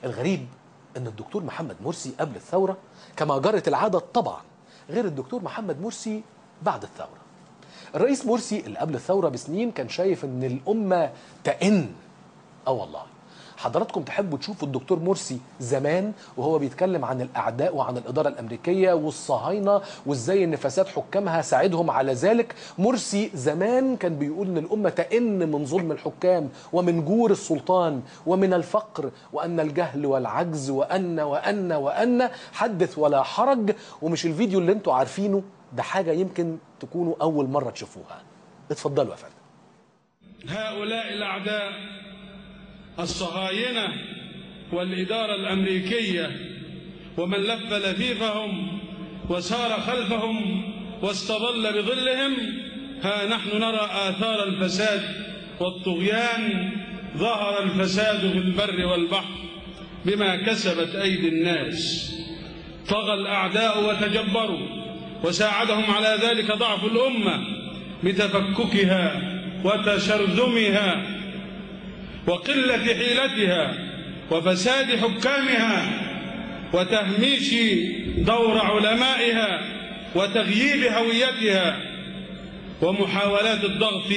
الغريب ان الدكتور محمد مرسي قبل الثوره كما جرت العاده طبعا غير الدكتور محمد مرسي بعد الثوره. الرئيس مرسي اللي قبل الثوره بسنين كان شايف ان الامه تئن. والله حضراتكم تحبوا تشوفوا الدكتور مرسي زمان وهو بيتكلم عن الأعداء وعن الإدارة الأمريكية والصهاينة وإزاي إن فساد حكامها ساعدهم على ذلك. مرسي زمان كان بيقول إن الأمة تئن من ظلم الحكام ومن جور السلطان ومن الفقر وأن الجهل والعجز وأن حدث ولا حرج. ومش الفيديو اللي انتوا عارفينه ده، حاجة يمكن تكونوا أول مرة تشوفوها. اتفضلوا يا فندم. هؤلاء الأعداء الصهاينة والإدارة الأمريكية ومن لف لفيفهم وسار خلفهم واستظل بظلهم، ها نحن نرى آثار الفساد والطغيان. ظهر الفساد في البر والبحر بما كسبت أيدي الناس. طغى الأعداء وتجبروا، وساعدهم على ذلك ضعف الأمة بتفككها وتشرذمها وقلة حيلتها وفساد حكامها وتهميش دور علمائها وتغييب هويتها ومحاولات الضغط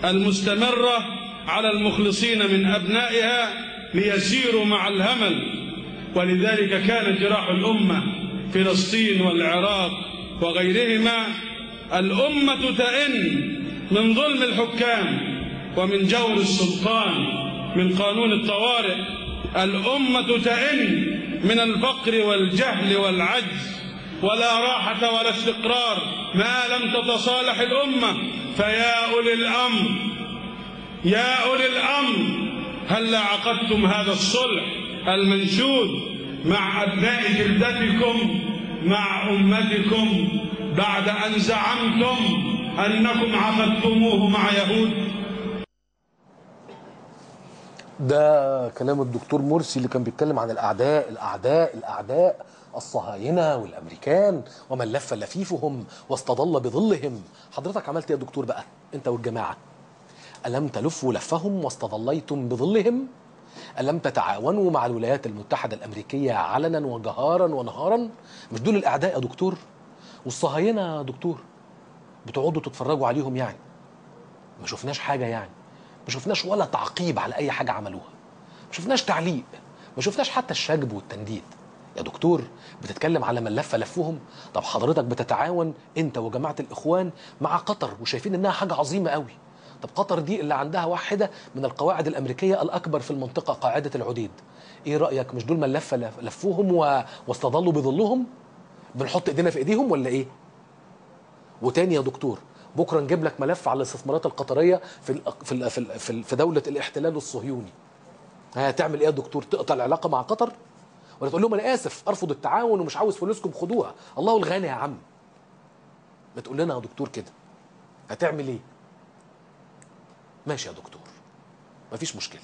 المستمرة على المخلصين من أبنائها ليسيروا مع الهمل. ولذلك كانت جراح الأمة فلسطين والعراق وغيرهما. الأمة تئن من ظلم الحكام ومن جور السلطان، من قانون الطوارئ. الأمة تئن من الفقر والجهل والعجز، ولا راحة ولا استقرار ما لم تتصالح الأمة. فيا أولي الأمر، يا أولي الأمر، هل عقدتم هذا الصلح المنشود مع أبناء جلدتكم، مع أمتكم، بعد أن زعمتم أنكم عقدتموه مع يهود؟ ده كلام الدكتور مرسي اللي كان بيتكلم عن الأعداء الصهاينة والأمريكان ومن لف لفيفهم واستظل بظلهم. حضرتك عملت ايه يا دكتور بقى انت والجماعة؟ ألم تلفوا لفهم واستظليتم بظلهم؟ ألم تتعاونوا مع الولايات المتحدة الأمريكية علنا وجهارا ونهارا؟ مش دول الأعداء يا دكتور؟ والصهاينة يا دكتور بتقعدوا تتفرجوا عليهم يعني؟ ما شفناش حاجة يعني، ما شفناش ولا تعقيب على أي حاجة عملوها، ما شفناش تعليق، ما شفناش حتى الشجب والتنديد. يا دكتور بتتكلم على من لف لفهم. طب حضرتك بتتعاون انت وجماعة الإخوان مع قطر وشايفين انها حاجة عظيمة قوي. طب قطر دي اللي عندها واحدة من القواعد الأمريكية الأكبر في المنطقة، قاعدة العديد. ايه رأيك؟ مش دول من لف لفوهم واستظلوا بظلهم؟ بنحط ايدينا في ايديهم ولا ايه؟ وتاني يا دكتور، بكره نجيب لك ملف على الاستثمارات القطريه في دوله الاحتلال الصهيوني. هتعمل ايه يا دكتور؟ تقطع العلاقه مع قطر ولا تقول لهم انا اسف ارفض التعاون ومش عاوز فلوسكم خدوها؟ الله الغني يا عم. ما تقول لنا يا دكتور كده هتعمل ايه؟ ماشي يا دكتور، مفيش مشكله.